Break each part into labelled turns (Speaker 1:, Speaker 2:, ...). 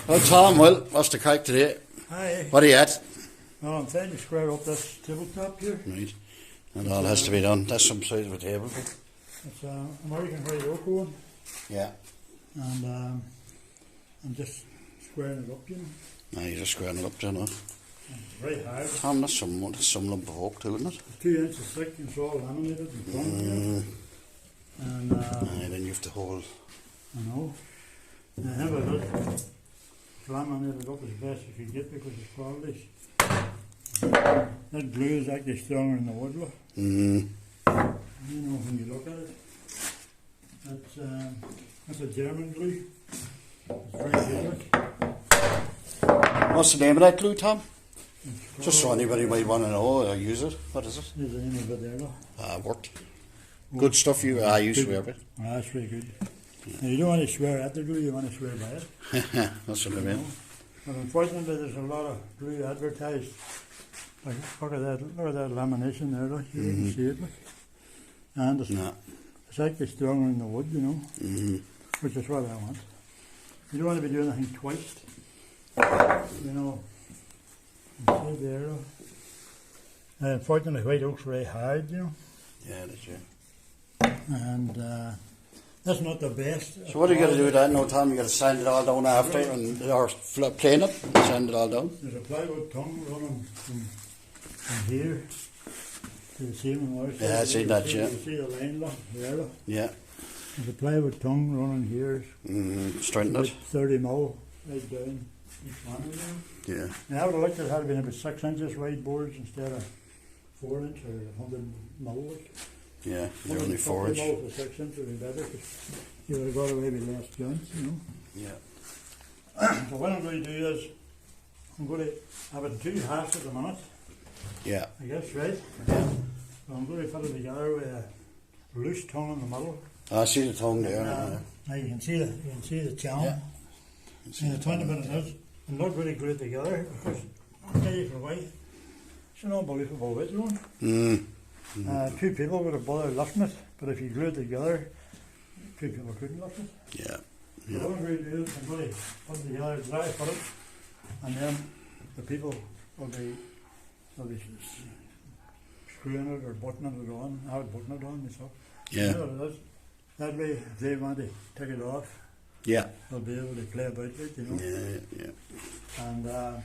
Speaker 1: Well, Tom, what's the crack today?
Speaker 2: Hi.
Speaker 1: What are you at?
Speaker 2: Well, I'm trying to square up this tabletop here.
Speaker 1: Right. That all has to be done. That's some size of a table.
Speaker 2: It's American white oak one,
Speaker 1: Yeah.
Speaker 2: and I'm just squaring it up, you know.
Speaker 1: Now you're just squaring it up, you know.
Speaker 2: And it's very hard.
Speaker 1: Tom, that's some lump of oak too, isn't it?
Speaker 2: It's 2 inches thick and it's all laminated and front here. And
Speaker 1: Aye, then you have to hold.
Speaker 2: I know. And I have a look. It's laminated up as best as you get because it's quality. That glue is actually stronger than the wood, look.
Speaker 1: Mm.
Speaker 2: You know when you look at it. That's a German glue. It's very good.
Speaker 1: What's the name of that glue, Tom? Just so anybody might want to know or use it. What is it?
Speaker 2: There's a name of it there, look.
Speaker 1: Worked. Good stuff you swear by.
Speaker 2: That's very good. Now, you don't want to swear at the glue, you want to swear by it.
Speaker 1: That's what I mean.
Speaker 2: But unfortunately, there's a lot of glue advertised. Like, look at that lamination there, look. You can see it, look. And it's actually stronger than the wood, you know, which is what I want. You don't want to be doing anything twice, you know. You see there, look. Unfortunately, white oak's very hard, you know.
Speaker 1: Yeah, that's it.
Speaker 2: And that's not the best.
Speaker 1: So what are you going to do with that now, Tom? You got to sand it all down after or plane it and sand it all down?
Speaker 2: There's a plywood tongue running from here to the same wire.
Speaker 1: Yeah, I see that, yeah.
Speaker 2: You see the line, look, there, look.
Speaker 1: Yeah.
Speaker 2: There's a plywood tongue running here.
Speaker 1: Straighten
Speaker 2: About
Speaker 1: it.
Speaker 2: 30 mil right down each one of them.
Speaker 1: Yeah.
Speaker 2: Now, I would have looked at it had been about 6 inches wide boards instead of 4 inch or 100 mil. Like.
Speaker 1: Yeah, they're only 4 inch.
Speaker 2: 100 mil for 6 inch would be better because you would have got away with less joints, you know.
Speaker 1: Yeah.
Speaker 2: So what I'm going to do is I'm going to have it in 2 halves at the minute.
Speaker 1: Yeah.
Speaker 2: I guess, right?
Speaker 1: Yeah.
Speaker 2: So I'm going to put it together with a loose tongue in the middle.
Speaker 1: I see the tongue there.
Speaker 2: Now you can see the channel.
Speaker 1: Yeah.
Speaker 2: And the 20 minutes is not really glued together because I'll tell you for why. It's an unbelievable weight, you know. 2 people would have bothered lifting it, but if you glue it together, 2 people couldn't lift it.
Speaker 1: Yeah.
Speaker 2: So what I'm going to do is I'm going to put it together, dry fit it, and then the people will be screwing it or buttoning it on. I would button it on myself.
Speaker 1: Yeah.
Speaker 2: You know what it is. That way, if they want to take it off,
Speaker 1: Yeah.
Speaker 2: they'll be able to play about with it, you know.
Speaker 1: Yeah.
Speaker 2: And the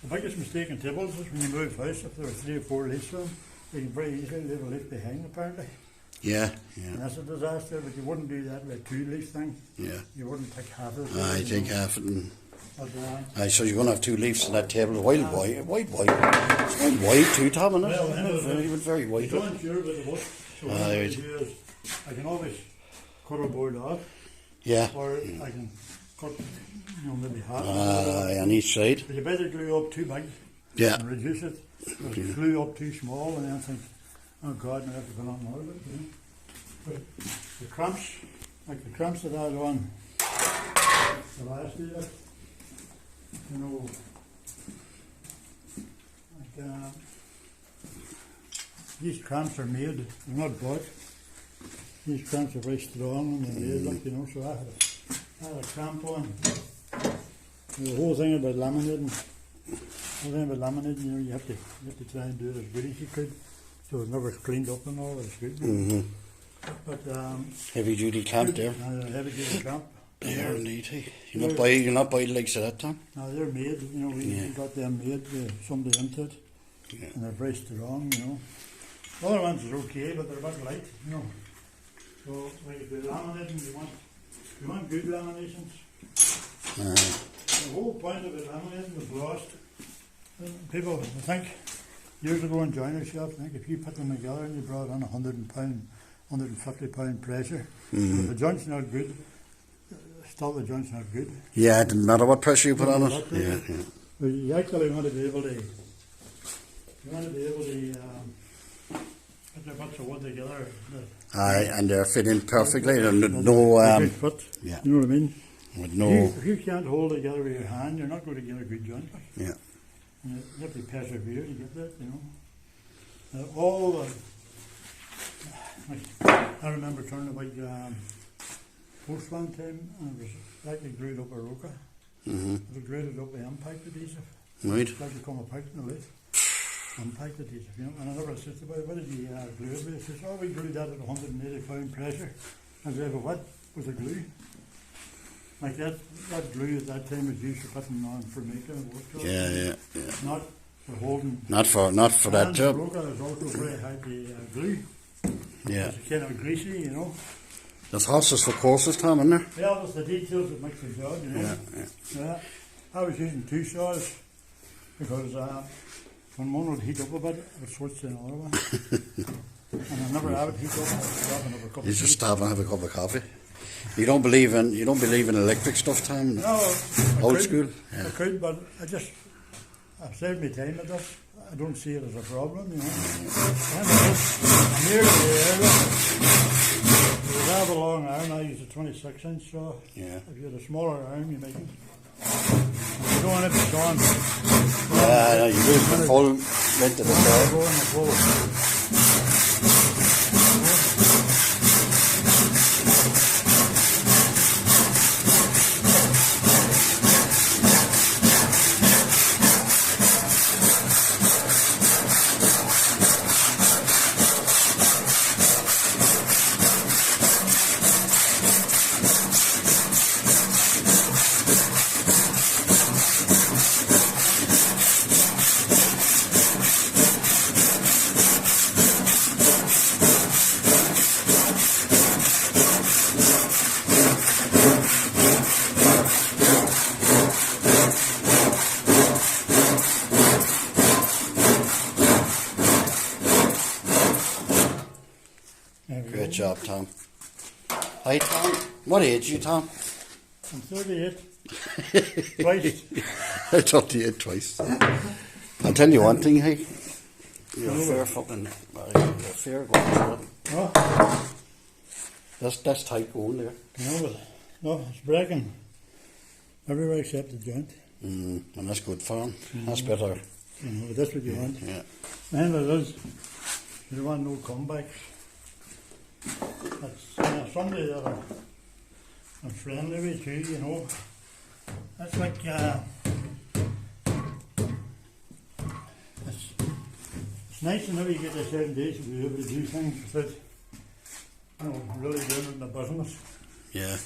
Speaker 2: biggest mistake in tables is when you move house, if there are 3 or 4 leaves on them, you can very easily leave a leaf behind, apparently.
Speaker 1: Yeah.
Speaker 2: And
Speaker 1: Yeah.
Speaker 2: that's a disaster, but you wouldn't do that with a 2-leaf thing.
Speaker 1: Yeah.
Speaker 2: You wouldn't take half of it.
Speaker 1: I
Speaker 2: you
Speaker 1: take
Speaker 2: know.
Speaker 1: half it and.
Speaker 2: But,
Speaker 1: Aye, so you're going to have 2 leaves on that table. White. It's quite wide too, Tom, isn't it?
Speaker 2: Well,
Speaker 1: Even very white.
Speaker 2: I'm not sure about the wood. So what I'm going to do is, I can always cut a board off,
Speaker 1: Yeah.
Speaker 2: or I can cut, maybe half.
Speaker 1: On each side.
Speaker 2: But you better glue up too big
Speaker 1: Yeah.
Speaker 2: and reduce it. Because you glue up too small and then think, oh God, now I have to put on more of it. You know? But the cramps, like the cramps that I had on the last year, you know, like these cramps are made, they're not bought. These cramps are very strong and they're made, like, you know, so I had a cramp on. The whole thing about laminating, you know, you have to try and do it as good as you could, so it's never cleaned up and all. It's good. But
Speaker 1: Heavy duty clamp there.
Speaker 2: heavy duty clamp.
Speaker 1: There indeed. You're not buying the likes of that, Tom.
Speaker 2: Now they're made. You know, we got them made. Somebody into it,
Speaker 1: Yeah.
Speaker 2: and they're very strong. You know, the other ones are okay, but they're a bit light. You know, so like if you're laminating, you want good laminations. The whole point of it laminating was lost. People, I think, years ago in joinery shops, I think if you put them together and you brought on 150 pound pressure, if the joint's not good, still the joint's not good.
Speaker 1: Yeah, it doesn't matter what pressure you put on it. Yeah.
Speaker 2: But you actually want to be able to, put the bits of wood together.
Speaker 1: Aye, and they're fitting perfectly. And
Speaker 2: They
Speaker 1: no,
Speaker 2: fit.
Speaker 1: yeah.
Speaker 2: You know what I mean?
Speaker 1: With no,
Speaker 2: If you can't hold it together with your hand, you're not going to get a good joint.
Speaker 1: yeah.
Speaker 2: You have to persevere to get that, you know. All the, I remember turning about post one time and it was actually glued up a roca. It'll grade it up by impact adhesive.
Speaker 1: Right.
Speaker 2: It's like you come apart in the lid. Impact adhesive, you know. And I never said to what did you glue it with? He says, oh, we glued that at 180 pound pressure. I said, well, what was the glue? Like that glue at that time was used for putting on for making work.
Speaker 1: Yeah.
Speaker 2: Not for holding.
Speaker 1: Not for that job.
Speaker 2: Broker is also very hard to glue.
Speaker 1: Yeah.
Speaker 2: It's kind of greasy, you know.
Speaker 1: There's horses for courses, Tom, isn't there?
Speaker 2: Yeah, there's the details that make the job, you know. Yeah. I was using 2 saws because when one would heat up a bit, I would switch to another one. And I never have it heat up. I would stop and have a cup of tea.
Speaker 1: You just stop and have a cup of coffee. You don't believe in electric stuff, Tom?
Speaker 2: No,
Speaker 1: Old school? Yeah.
Speaker 2: I could, but I've saved my time with this. I don't see it as a problem, you know. I'm here to the area. If you have a long arm, I use a 26-inch saw.
Speaker 1: Yeah.
Speaker 2: If you had a smaller arm, you make it. You don't want to be sawing.
Speaker 1: Yeah, you use the full length of the saw.
Speaker 2: Go in the full.
Speaker 1: Great job, Tom. Hi, Tom. What age are you, Tom?
Speaker 2: I'm 38. Twice.
Speaker 1: I talked to you twice. I'll tell you one thing, hey. You're a fair fucking... You're a fair going for it.
Speaker 2: Oh,
Speaker 1: That's tight going there.
Speaker 2: no, it's breaking everywhere except the joint.
Speaker 1: And that's good for him. That's better.
Speaker 2: You know, but that's what you want.
Speaker 1: Yeah.
Speaker 2: And it is. You don't want no comebacks. That's somebody that I'm friendly with too, you know. That's like, it's nice whenever you get the 7 days to be able to do things without, you know, really doing it in the business
Speaker 1: Yeah.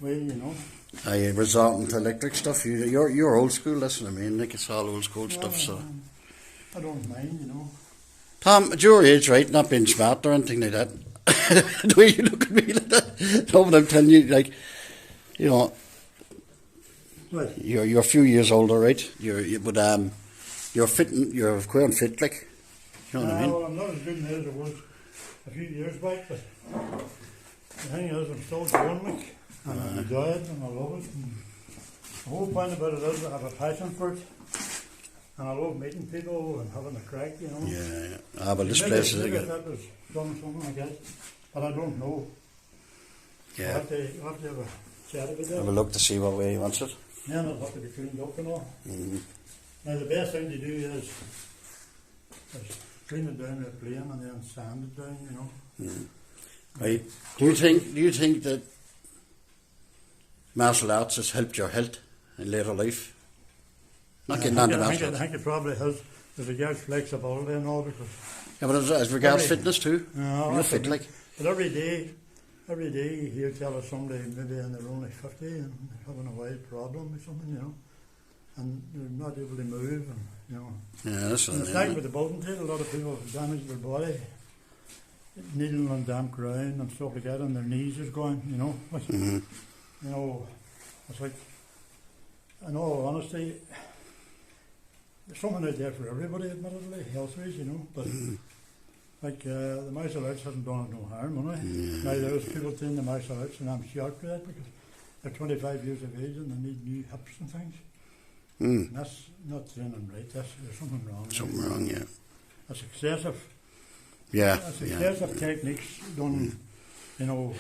Speaker 2: way, you know.
Speaker 1: I resorting to electric stuff. You're old school, that's what I mean. Like it's all old school stuff, so...
Speaker 2: I don't mind, you know.
Speaker 1: Tom, at your age, right, not being smart or anything like that, the way you look at me like that, no, but I'm telling you, like, you know,
Speaker 2: What?
Speaker 1: you're a few years older, right? You're fit, you're quite unfit, like, you know what I mean?
Speaker 2: Well, I'm not as good now as I was a few years back, but the thing is, I'm still going, like, and I enjoy it and I love it. And the whole point about it is I have a passion for it, and I love meeting people and having a crack, you know.
Speaker 1: Yeah. Ah, well, this
Speaker 2: Maybe-
Speaker 1: place is
Speaker 2: maybe
Speaker 1: like
Speaker 2: if that was done something like that, but I don't know. I'll
Speaker 1: yeah.
Speaker 2: have to have a chat about that.
Speaker 1: Have a look to see what way he wants it.
Speaker 2: Yeah, and it'll have to be cleaned up and all.
Speaker 1: Mm.
Speaker 2: Now the best thing to do is clean it down with plane and then sand it down, you know.
Speaker 1: Right. Do you think that martial arts has helped your health in later life? Not getting on to martial
Speaker 2: I
Speaker 1: arts.
Speaker 2: think it probably has, as regards flexibility and all, because
Speaker 1: Yeah, but as regards
Speaker 2: Every-
Speaker 1: fitness too.
Speaker 2: No,
Speaker 1: You're fit, like.
Speaker 2: but every day you hear tell us somebody maybe and they're only 50 and having a wild problem or something, you know, and they're not able to move, and you know.
Speaker 1: Yeah, that's
Speaker 2: And
Speaker 1: what
Speaker 2: it's
Speaker 1: I
Speaker 2: like
Speaker 1: mean.
Speaker 2: with the Bolton tail, a lot of people have damaged their body, kneeling on damp ground and stuff like that, and their knees is going, you know. Like,
Speaker 1: Mhm.
Speaker 2: you know, it's like, in all honesty, there's something out there for everybody, admittedly, health-wise, you know, but like the martial arts hasn't done it no harm, have they?
Speaker 1: Yeah.
Speaker 2: Now there's people doing the martial arts and I'm shocked with that because they're 25 years of age and they need new hips and things.
Speaker 1: Mm.
Speaker 2: And that's not training right, there's something wrong. there.
Speaker 1: Something wrong, yeah.
Speaker 2: That's excessive.
Speaker 1: Yeah,
Speaker 2: That's
Speaker 1: yeah.
Speaker 2: excessive techniques done, you know.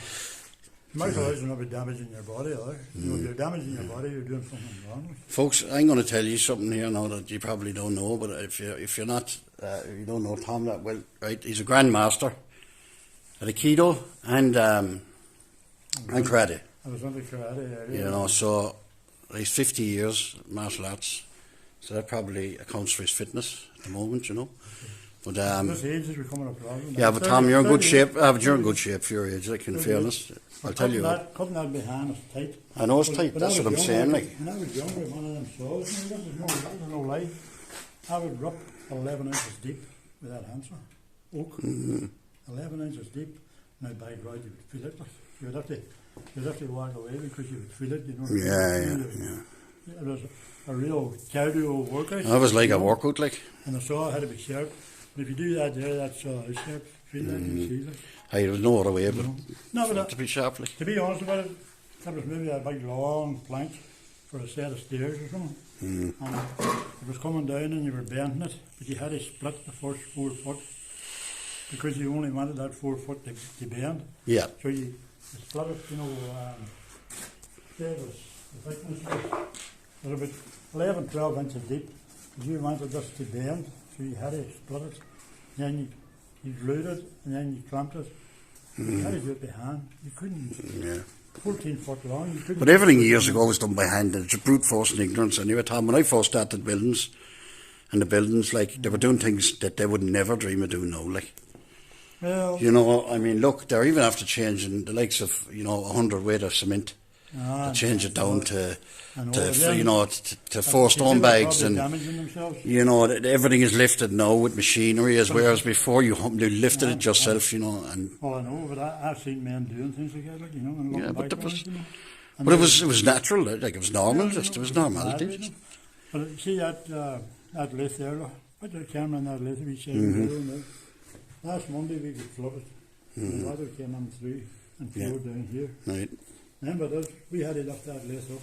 Speaker 2: Martial arts are not be damaging your body either. You know, if you're damaging your body, you're doing something wrong.
Speaker 1: Folks, I'm going to tell you something here now that you probably don't know, but if you're not, if you don't know Tom that well, right? He's a grandmaster at Aikido and karate.
Speaker 2: I was under karate area.
Speaker 1: You know, so he's 50 years martial arts, so that probably accounts for his fitness at the moment, you know. But
Speaker 2: This age is becoming a problem.
Speaker 1: yeah, but Tom, you're in good shape. But you're in good shape for your age. Like, in fairness, I'll tell you what.
Speaker 2: Cutting that behind is tight.
Speaker 1: I know it's tight. That's what I'm saying. Like,
Speaker 2: When I was younger, one of them saws, this is no lie. I would rip 11 inches deep with that handsaw. Oak. 11 inches deep. Now, by God, you would feel it. Like, you'd have to walk away because you would feel it, you know.
Speaker 1: yeah.
Speaker 2: It was a real cardio workout.
Speaker 1: That was like a workout, like.
Speaker 2: And the saw had to be sharp. But if you do that there, that saw is sharp. Feel that, you see that.
Speaker 1: Hey, there was no other way but
Speaker 2: No, but
Speaker 1: to be sharp, like.
Speaker 2: to be honest about it, that was maybe a big long plank for a set of stairs or something. And it was coming down and you were bending it, but you had to split the first 4 foot because you only wanted that 4 foot to bend.
Speaker 1: Yeah.
Speaker 2: So you split it, you know, there was the thickness was about 11, 12 inches deep. But you wanted this to bend, so you had to split it. Then you glued it and then you clamped it. You had to do it by hand. You couldn't.
Speaker 1: Yeah.
Speaker 2: 14 foot long. You couldn't.
Speaker 1: But everything years ago was done by hand. It's a brute force and ignorance. Anyway, Tom, when I first started buildings, and the buildings, like, they were doing things that they would never dream of doing now, like.
Speaker 2: Well,
Speaker 1: You know, I mean, look, they're even after changing the likes of, you know, 100 weight of cement to change it down to you know, to 4 stone bags, and you know, everything is lifted now with machinery, as whereas before you lifted it yourself, you know. And
Speaker 2: well, I know, but I've seen men doing things like that, like, you know, and
Speaker 1: yeah,
Speaker 2: looking
Speaker 1: but
Speaker 2: back
Speaker 1: it
Speaker 2: on
Speaker 1: was,
Speaker 2: it, you know. And
Speaker 1: but it
Speaker 2: they-
Speaker 1: was natural, like it was normal,
Speaker 2: Yeah,
Speaker 1: just it was
Speaker 2: you know,
Speaker 1: normality.
Speaker 2: you know. But see that lathe there, look, put your camera on that lathe, we say, last Monday we could flip it. The water came on through and
Speaker 1: Yeah.
Speaker 2: flowed down here.
Speaker 1: Right,
Speaker 2: Remember that we had to lift that lathe up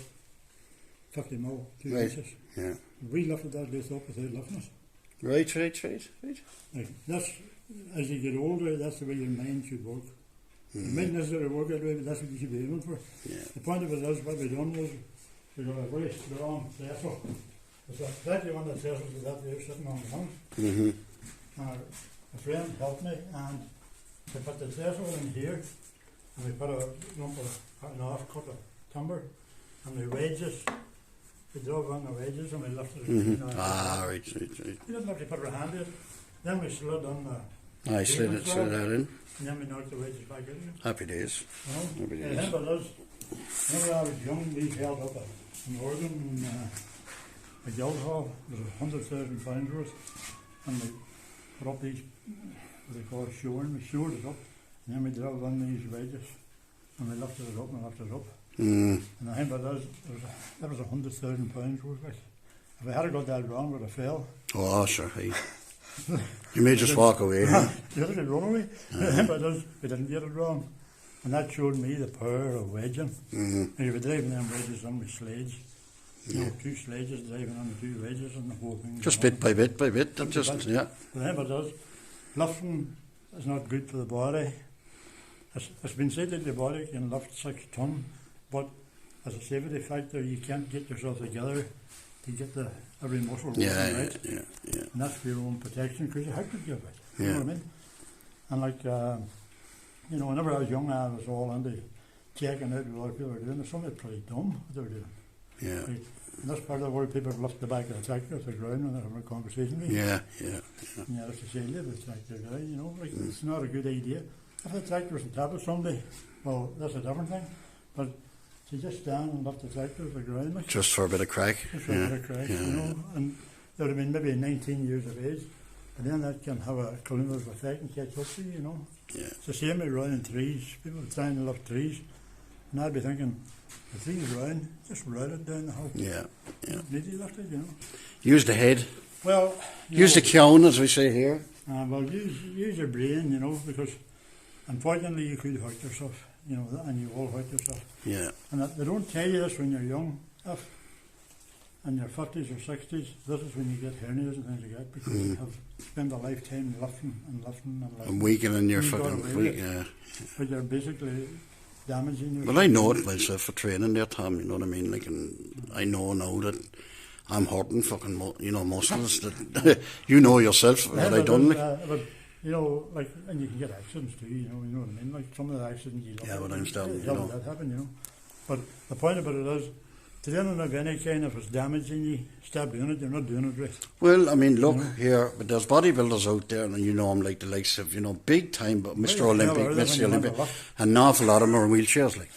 Speaker 2: 50 mil, 2
Speaker 1: Right.
Speaker 2: inches.
Speaker 1: yeah,
Speaker 2: We lifted that lathe up without lifting it.
Speaker 1: right.
Speaker 2: Like, that's, as you get older, that's the way your mind should work. It might necessarily work that way, but that's what you should be aiming for.
Speaker 1: Yeah,
Speaker 2: The point of it is, what we done was, we got a very strong trestle. It's exactly one of the trestles that there sitting on the front. A friend helped me, and we put the trestle in here, and we put a lump of an half cut of timber, and the wedges, we drove on the wedges, and we lifted it. You know,
Speaker 1: right.
Speaker 2: we didn't have to put our hand in it. Then we slid on the,
Speaker 1: I slid that in.
Speaker 2: and then we knocked the wedges back in again.
Speaker 1: Happy days.
Speaker 2: You know?
Speaker 1: Happy
Speaker 2: I
Speaker 1: days.
Speaker 2: remember those, whenever I was young, we held up an organ in a Guildhall. It was £100,000 worth, and we put up these, what they call it, shoring. We shored it up, and then we drilled on these wedges, and we lifted it up and lifted it up. And I remember that was £100,000 worth. Like, if I had got that wrong, would have fell.
Speaker 1: Oh, sure. Hey. You may just walk away. Huh?
Speaker 2: The other did run away. But we didn't get it wrong. And that showed me the power of wedging. And you were driving them wedges on with sledge. You know, 2 sledges driving on the 2 wedges and the whole thing.
Speaker 1: Just bit by bit by bit. That just, yeah.
Speaker 2: Whatever it does, lifting is not good for the body. It's been said that the body can lift 6 ton, but as a safety factor, you can't get yourself together to get every muscle working right.
Speaker 1: Yeah.
Speaker 2: And that's for your own protection, because you have to give it. You
Speaker 1: Yeah.
Speaker 2: know what I mean? And like, you know, whenever I was young, I was all into checking out what other people were doing. There's something pretty dumb what they were doing.
Speaker 1: Yeah.
Speaker 2: Like, in this part of the world, people have left the back of the tractor to the ground when they're having a conversation with you.
Speaker 1: Yeah.
Speaker 2: And you have to say, leave the tractor down, you know, like, it's not a good idea. If the tractor's on top of somebody, well, that's a different thing. But to just stand and lift the tractor to the ground, like,
Speaker 1: Just for a bit of crack.
Speaker 2: just for a bit of crack, you know, and they would have been maybe 19 years of age, and then that can have a cumulative effect and catch up to you, you know.
Speaker 1: Yeah.
Speaker 2: It's the same with running trees. People are trying to lift trees, and I'd be thinking, the tree's round, just run it down the hill.
Speaker 1: Yeah.
Speaker 2: Need to lift it, you know.
Speaker 1: Use the head.
Speaker 2: Well,
Speaker 1: Use the kiln, as we say here.
Speaker 2: well, use your brain, you know, because unfortunately you could hurt yourself, you know, and you will hurt yourself.
Speaker 1: Yeah.
Speaker 2: And they don't tell you this when you're young. If in your 50s or 60s, this is when you get hernias and things like that, because you have spent a lifetime lifting and lifting and lifting.
Speaker 1: And weakening your
Speaker 2: You got
Speaker 1: fucking
Speaker 2: away
Speaker 1: weak.
Speaker 2: with it.
Speaker 1: Yeah.
Speaker 2: But you're basically damaging your...
Speaker 1: Well, I know it myself for training there, Tom. You know what I mean? Like, and I know now that I'm hurting fucking, muscles. That you know yourself what I done. Like.
Speaker 2: But, you know, like, and you can get accidents too, you know what I mean? Like, some of the accidents you look
Speaker 1: Yeah,
Speaker 2: at,
Speaker 1: but I'm still,
Speaker 2: how
Speaker 1: you
Speaker 2: did
Speaker 1: know.
Speaker 2: that happen, you know? But the point about it is, training of any kind, if it's damaging you, stop doing it. You're not doing it right.
Speaker 1: Well, I mean, look here, but there's bodybuilders out there, and you know them like the likes of, you know, big time, but Mr. Olympic, Mr. Olympic, and an awful lot of them are in wheelchairs, like.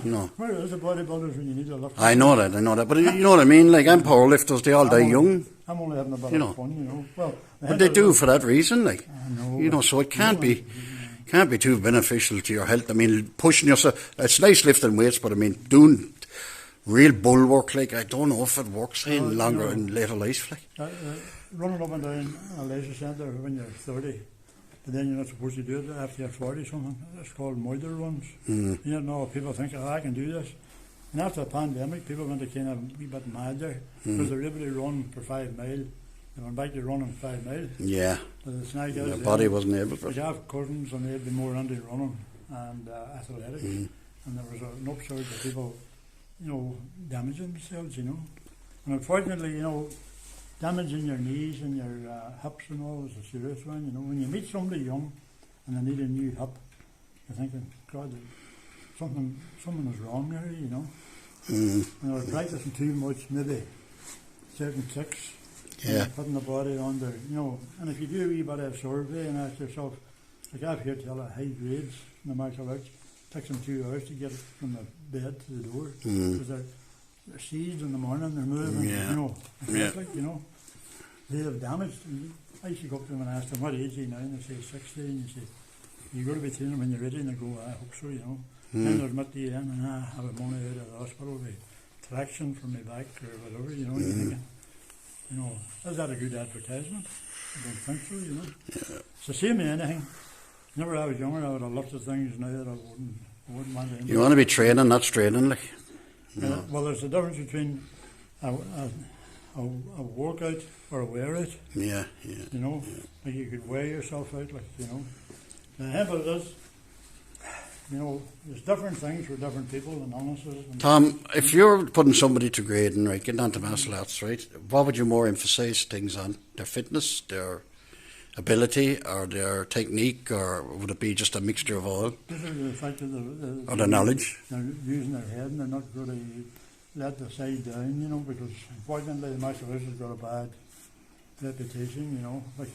Speaker 1: You know.
Speaker 2: Where is the bodybuilders when you need a lift?
Speaker 1: I know that, but you know what I mean. Like, I'm powerlifters; they all die young.
Speaker 2: I'm only having a bit of fun, you know. Well,
Speaker 1: but they do for that reason, like.
Speaker 2: know,
Speaker 1: you know, so it can't be too beneficial to your health. I mean, pushing yourself. It's nice lifting weights, but I mean, doing real bull work, like, I don't know if it works in longer and later life, like.
Speaker 2: Running up and down a leisure centre when you're 30. But then you're not supposed to do it after you're 40 something. It's called motor runs. You know, people think, I can do this. And after the pandemic, people went to kind of a wee bit mad there because they were able to run for 5 mile. They went back to running 5 mile.
Speaker 1: Yeah.
Speaker 2: But the snag is
Speaker 1: their body wasn't able to.
Speaker 2: I have cousins and they'd be more into running and athletics. And there was an upsurge of people, you know, damaging themselves, you know. And unfortunately, you know, damaging your knees and your hips and all is a serious one, you know. When you meet somebody young and they need a new hip, you're thinking, God, something is wrong there, you know. And they're practicing too much, maybe certain kicks, putting the body under, you know. And if you do a wee bit of survey and ask yourself, like I've heard tell high grades in the martial arts, it takes them 2 hours to get from the bed to the door because they're seized in the morning, they're moving, you know. Like, you know. They have damaged. I used to go up to them and ask them, what age are you now? And they say 60. And you say, you've got to be training when you're ready. And they go, I hope so, you know. Then there's met the end, and I have a money out of the hospital with traction from my back or whatever, you know. You're thinking, you know, is that a good advertisement? I don't think so, you know. It's the same in anything. Whenever I was younger, I would have lots of things now that I wouldn't want to.
Speaker 1: You want to be training, not straining, like.
Speaker 2: Well, there's a difference between a workout or a wear out.
Speaker 1: Yeah.
Speaker 2: You know, like you could wear yourself out, like, you know. The habit is, you know, there's different things for different people and illnesses. And
Speaker 1: Tom, if you're putting somebody to grading, right, getting onto martial arts, right, what would you more emphasise things on? Their fitness, their ability, or their technique, or would it be just a mixture of all?
Speaker 2: This is the fact that
Speaker 1: or the knowledge?
Speaker 2: They're using their head and they're not going to let the side down, you know, because unfortunately the martial arts has got a bad reputation, you know, like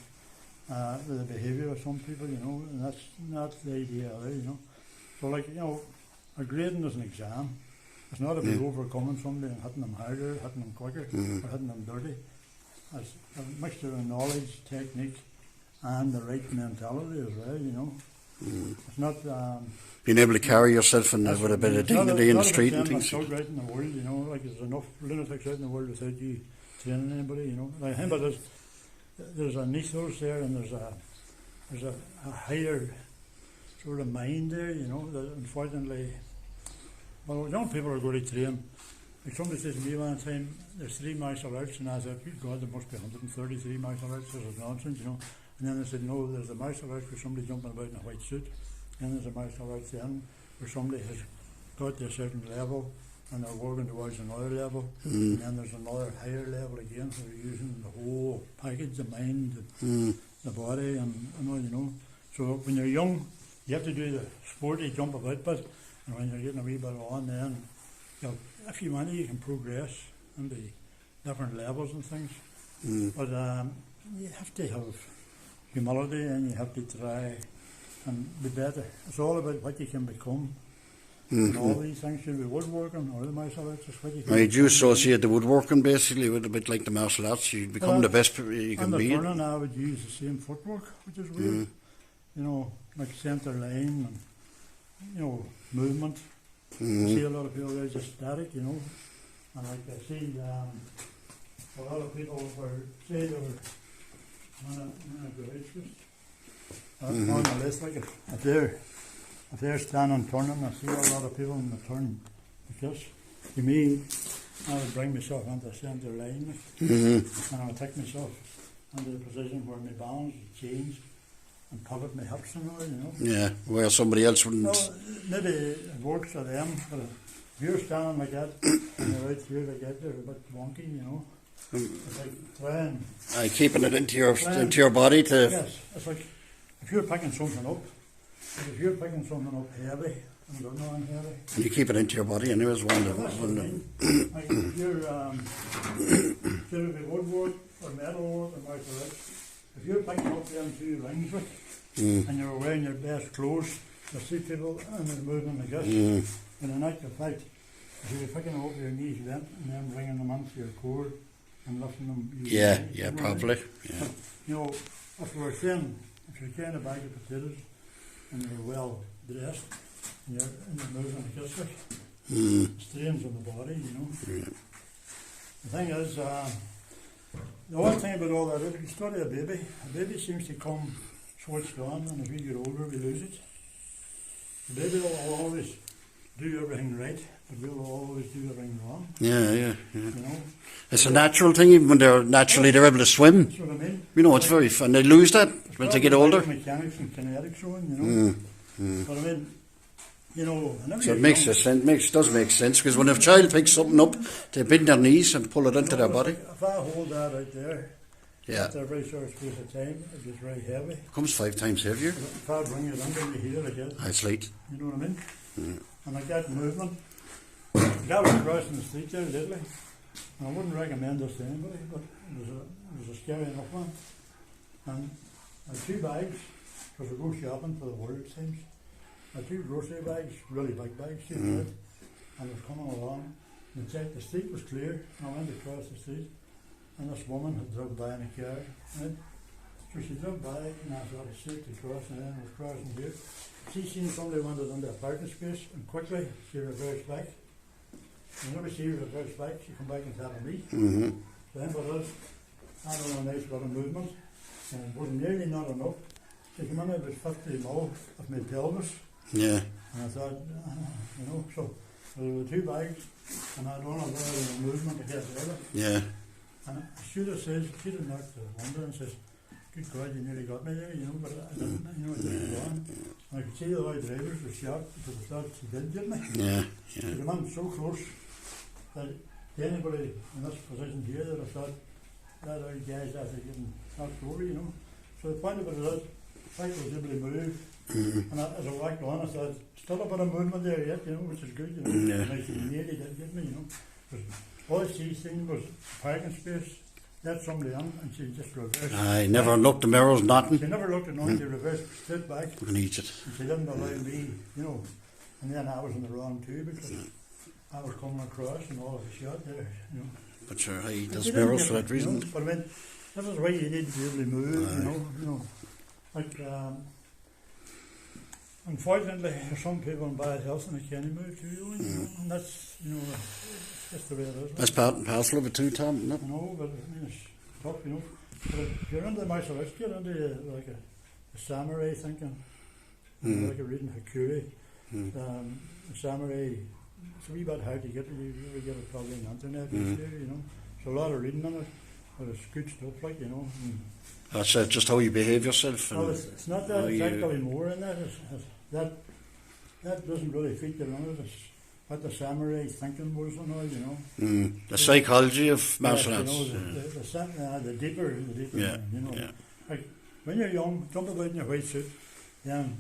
Speaker 2: the behaviour of some people, you know, and that's not the idea either, you know. So, like, you know, a grading is an exam. It's not about overcoming somebody and hitting them harder, hitting them quicker, or hitting them dirty. It's a mixture of knowledge, technique, and the right mentality as well, you know. It's not
Speaker 1: being able to carry yourself with a bit of dignity in the street and things.
Speaker 2: It's right in the world, you know, like there's enough lunatics out in the world without you training anybody, you know. Like, but there's an ethos there, and there's a higher sort of mind there, you know, that unfortunately, well, young people are going to train. Like somebody says to me one time, there's 3 martial arts, and I said, good God, there must be 133 martial arts, this is nonsense, you know. And then they said, no, there's a martial arts where somebody jumping about in a white suit, and there's a martial arts then where somebody has got to a certain level and they're working towards another level, and then there's another higher level again, so they're using the whole package, the mind, the body, and all, you know. So when you're young, you have to do the sporty jump about bit, and when you're getting a wee bit on, then if you want to, you can progress into different levels and things. But you have to have humility, and you have to try and be better. It's all about what you can become. And all these things should be woodworking or the martial arts. What you can
Speaker 1: do you associate the woodworking basically with a bit like the martial arts? You become the best you can be.
Speaker 2: And the turning, I would use the same footwork, which is weird. You know, like centre line and, you know, movement. I see a lot of people, they're just static, you know. And like I see a lot of people were, say they were on a garage list. On the list, like if they're standing turning, I see a lot of people in the turn like this. To me, I would bring myself into the centre line, and I would take myself into the position where my balance would change and pivot my hips and all, you know.
Speaker 1: Yeah, where somebody else wouldn't.
Speaker 2: Well, maybe it works for them, but if you're standing like that and you're out here like that, they're a bit wonky, you know. It's like trying.
Speaker 1: Keeping it into your body to.
Speaker 2: Yes, it's like if you're picking something up. If you're picking something up heavy, and got no heavy.
Speaker 1: And you keep it into your body anyways,
Speaker 2: That's what I mean. Like if you're, should it be woodwork or metalwork or martial arts, if you're picking up them 2 rings and you're wearing your best clothes, you see people and they're moving like this, in an active fight, if you're picking them up your knees bent and then bringing them onto your core and lifting them.
Speaker 1: Yeah, probably. Yeah.
Speaker 2: But, you know, if we're saying, if you're carrying a bag of potatoes and you're well dressed and you're moving like this, strains on the body, you know.
Speaker 1: Yeah.
Speaker 2: The thing is, the one thing about all that is, if you study a baby seems to come switched on, and as we get older, we lose it. The baby will always do everything right, but we will always do everything wrong.
Speaker 1: Yeah.
Speaker 2: You know,
Speaker 1: It's a natural thing, even when they're able to swim.
Speaker 2: that's what I mean.
Speaker 1: You know, it's very fun. They lose that when they get older.
Speaker 2: Mechanics and kinetics on, you know. But I mean, you know,
Speaker 1: So it does make sense, because when a child picks something up, they bend their knees and pull it into their body.
Speaker 2: If I hold that out there,
Speaker 1: Yeah.
Speaker 2: after a very short space of time, it gets very heavy.
Speaker 1: It comes 5 times heavier.
Speaker 2: If I bring it under the heel, I get,
Speaker 1: It's light.
Speaker 2: you know what I mean? And like that movement, like I was crossing the street there lately, and I wouldn't recommend this to anybody, but it was a scary enough one. And I had 2 bags, because I go shopping for the world, it seems. I had 2 grocery bags, really big bags, and I was coming along, and the street was clear, and I went across the street, and this woman had drove by in a car, right? So she drove by, and I thought, it's safe to cross, and then I was crossing here. She seen somebody wanted under a parking space, and quickly she reversed back. Whenever she reversed back, she come back and tapped me. So then what else? I had a nice lot of movement, and it was nearly not enough. She came in about 50 mil of my pelvis,
Speaker 1: Yeah.
Speaker 2: and I thought, you know, so there were 2 bags, and I had on a lot of movement to get there.
Speaker 1: Yeah.
Speaker 2: And she just says, she didn't knock the window and says, good God, you nearly got me there, you know, but I didn't, you know, I didn't go on. And I could see the other drivers were shocked because I thought she did get me.
Speaker 1: Yeah.
Speaker 2: But the man was so close that to anybody in this position here that I thought that other guy's after getting knocked over, you know. So the point of it is, I was able to move, and as I walked on, I thought, still a bit of movement there yet, you know, which is good, you know.
Speaker 1: Yeah.
Speaker 2: And she nearly did get me, you know. But all she seen was parking space, let somebody on, and she just reversed.
Speaker 1: I never looked the mirrors, nothing.
Speaker 2: She never looked at nothing, she reversed straight back,
Speaker 1: We can eat it.
Speaker 2: and she didn't allow me, you know. And then I was in the wrong too, because I was coming across and all of a shot there, you know.
Speaker 1: But sure, he
Speaker 2: But
Speaker 1: does
Speaker 2: she didn't
Speaker 1: mirrors
Speaker 2: get
Speaker 1: for
Speaker 2: me,
Speaker 1: that reason.
Speaker 2: You know? But I mean, this is why you need to be able to move, you know. Like, unfortunately, there's some people in bad health and they can't move too, you know. And that's, you know, that's the way it is.
Speaker 1: That's part and parcel of it too, Tom, isn't it?
Speaker 2: You know, but I mean, it's tough, you know. But if you're into the martial arts, get into like a samurai thinking, like a reading Hakuri. A samurai, it's a wee bit hard to get. You really get it probably on the internet, you know. There's a lot of reading on it, but it's good stuff, like, you know.
Speaker 1: That's just how you behave yourself.
Speaker 2: Well, it's not that, it's actually more in that. That doesn't really feature on it. It's what the samurai thinking was and all, you know.
Speaker 1: The psychology of martial arts.
Speaker 2: You know, the deeper,
Speaker 1: Yeah,
Speaker 2: you know.
Speaker 1: yeah.
Speaker 2: Like, when you're young, jump about in your white suit, then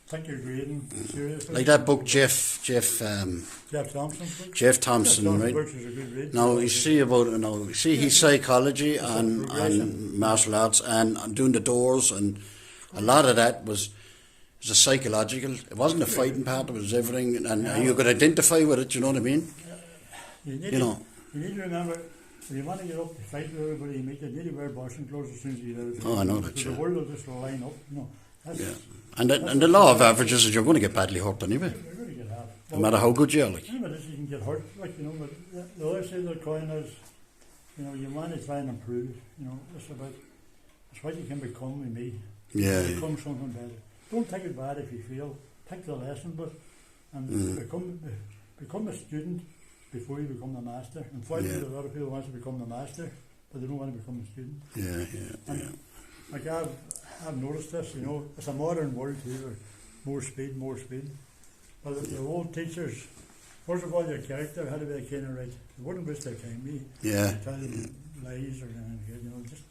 Speaker 2: take your grading seriously.
Speaker 1: Like that book, Jeff
Speaker 2: Thompson.
Speaker 1: Jeff Thompson, right?
Speaker 2: Books is a good read.
Speaker 1: Now you see his psychology and martial arts and doing the doors, and a lot of that was a psychological. It wasn't a fighting part; it was everything, and you could identify with it. You know what I mean?
Speaker 2: You need to remember, if you want to get up to fight with everybody you meet, you need to wear boxing clothes as soon as you get out.
Speaker 1: Oh, I know that.
Speaker 2: Because
Speaker 1: Yeah.
Speaker 2: the world will just line up. You know,
Speaker 1: Yeah. And the law of averages is you're going to get badly hurt anyway,
Speaker 2: you're going to get half.
Speaker 1: no matter how good you are. Like.
Speaker 2: Anybody you can get hurt, like, you know. But the other side of the coin is, you know, you want to try and improve. You know, it's what you can become with me.
Speaker 1: Yeah.
Speaker 2: Become something better. Don't take it bad if you feel. Take the lesson, but and become a student before you become the master. Unfortunately, a lot of people want to become the master, but they don't want to become a student.
Speaker 1: Yeah.
Speaker 2: Like I've noticed this, you know, it's a modern world here, more speed. But the old teachers, first of all, your character had to be kind of right. They wouldn't waste their time, tell them lies or anything, you know. Just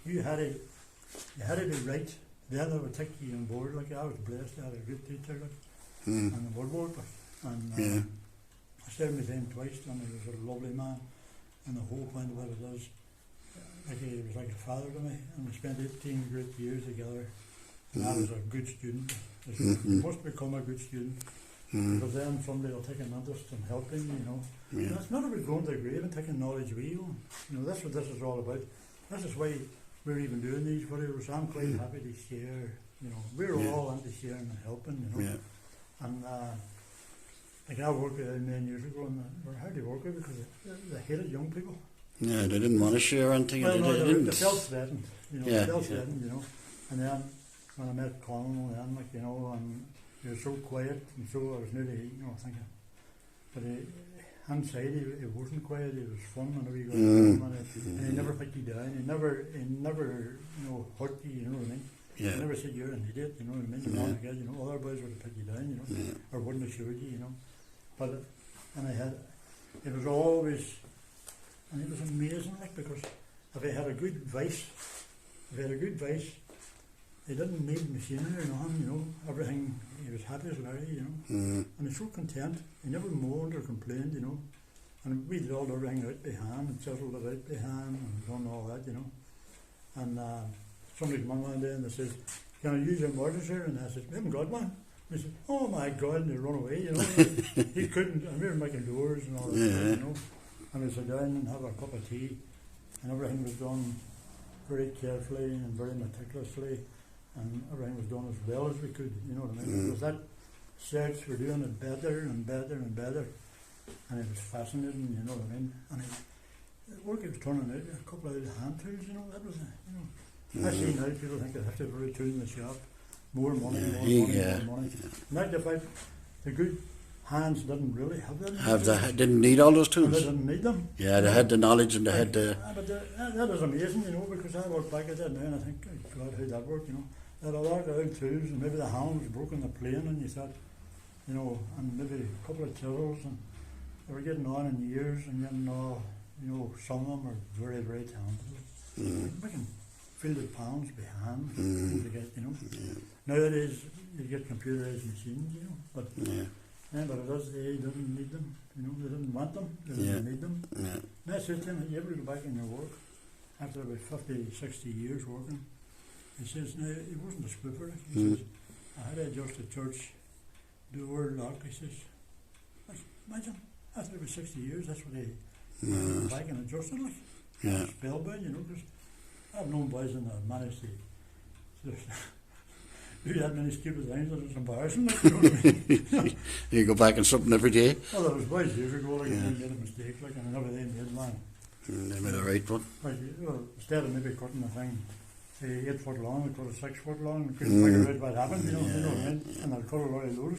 Speaker 2: you had to be right. Then they would take you on board. Like I was blessed, I had a good teacher. Like,
Speaker 1: Mm.
Speaker 2: and the woodworker. And
Speaker 1: Yeah.
Speaker 2: I served with him twice, and he was a lovely man. And the whole point of it is, like he was like a father to me, and we spent 18 great years together. And I was a good student. You must become a good student. Because then somebody will take an interest in helping, you know.
Speaker 1: Yeah.
Speaker 2: And it's not about going to the grave and taking knowledge we own. You know, that's what this is all about. This is why we're even doing these videos. I'm quite happy to share, you know. We're all into sharing and helping, you know.
Speaker 1: Yeah.
Speaker 2: And like I worked with them many years ago, and they were hard to work with because they hated young people.
Speaker 1: Yeah, they didn't want to share anything.
Speaker 2: Well, no,
Speaker 1: didn't.
Speaker 2: they felt threatened, you know.
Speaker 1: Yeah,
Speaker 2: They felt
Speaker 1: yeah.
Speaker 2: threatened, you know. And then when I met Colin, then, like, you know, and he was so quiet, and so I was nearly, you know, thinking. But inside, he wasn't quiet. He was fun whenever you got to him, and he never put you down. He never, you know, hurt you. You know what I mean?
Speaker 1: Yeah.
Speaker 2: He never said you're an idiot. You know what I mean? You're not a kid. You know, other boys would have put you down. You know, or wouldn't have showed you. You know, but and it was always, and it was amazing, like, because if he had a good vice, he didn't need machinery or nothing, you know. Everything, he was happy as Larry, you know. And he's so content. He never moaned or complained, you know. And we did all everything out by hand and settled it out by hand and done all that, you know. And somebody came on one day and they says, "Can I use your mortgage?" And I said, "We haven't got one." And he said, "Oh my God," and they run away, you know. He couldn't, and we were making doors and all that stuff, you know. And we sat down and have a cup of tea, and everything was done very carefully and very meticulously. And everything was done as well as we could, you know what I mean? With that search, we're doing it better and better and better. And it was fascinating, you know what I mean? And the work it was turning out, a couple of hand tools, you know, that was, you know. I see now people think they have to have every tool in the shop, more money, more money. Not the fact the good hands didn't really have that.
Speaker 1: Didn't need all those tools.
Speaker 2: They didn't need them.
Speaker 1: Yeah, they had the knowledge and they had the.
Speaker 2: But that was amazing, you know, because I look back at that now and I think, God, how that worked, you know. They had a lot of old tools, and maybe the hand was broken the plane, and you thought, you know, and maybe a couple of chisels, and they were getting on in years, and getting all, you know, some of them are very, very talented. Making fielded pounds by hand, to get, you know. Nowadays, you get computerized machines, you know, but but it is, they didn't need them, you know, they didn't want them, they didn't need them. Now, so then you ever go back in your work, after about 50, 60 years working, he says, now, he wasn't a scooper, he says, I had to adjust the church door lock, he says, like, imagine, after about 60 years, that's what he went back and adjusted, like, spellbound, you know, because I've known boys in that managed to do that many stupid things that it's embarrassing, like, you know what I mean?
Speaker 1: You go back and something every day.
Speaker 2: Well, there was boys years ago, like, and they made a mistake, like, and whenever they made one,
Speaker 1: They made a right one.
Speaker 2: like, well, instead of maybe cutting the thing, say 8 foot long, they cut it 6 foot long, and couldn't figure out what happened, you know what I mean? And they'll cut a lot of loads.